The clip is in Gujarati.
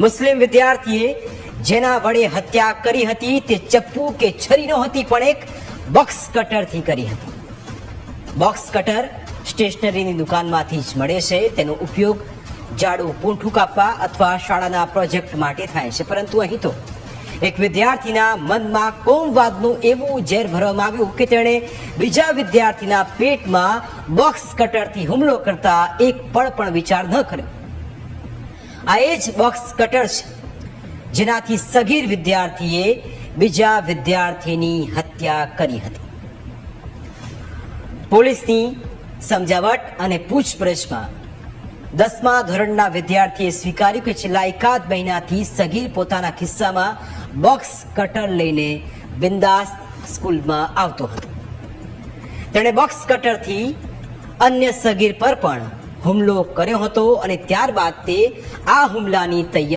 મુસ્લિમ વિદ્યાર્થીએ જેના વડે હત્યા કરી હતી તે ચપ્પુ કે છરી નહોતી પણ એક બોક્સ કટરથી કરી હતી. બોક્સ કટર સ્ટેશનરીની દુકાનમાંથી જ મળે છે. તેનો ઉપયોગ જાડું પૂંઠું કાપવા અથવા શાળાના પ્રોજેક્ટ માટે થાય છે. પરંતુ અહીં તો એક વિદ્યાર્થીના મનમાં કોમવાદનું એવું ઝેર ભરવામાં આવ્યું કે તેણે બીજા વિદ્યાર્થીના પેટમાં બોક્સ કટરથી હુમલો કરતા એક પણ વિચાર ન કર્યો. આ એ જ બોક્સ કટર છે જેનાથી સગીર વિદ્યાર્થીએ બીજા વિદ્યાર્થીની હત્યા કરી હતી. પોલીસની સમજાવટ અને પૂછપરછમાં 10મા ધોરણના વિદ્યાર્થીએ સ્વીકાર્યું કે છેલ્લા એકાદ મહિનાથી સગીર પોતાના ખિસ્સામાં બોક્સ કટર લઈને બિંદાસ સ્કૂલમાં આવતો હતો. તેણે બોક્સ કટરથી અન્ય સગીર પર પણ હુમલો કર્યો હતો અને ત્યારબાદ તે આ હુમલાની તૈયારી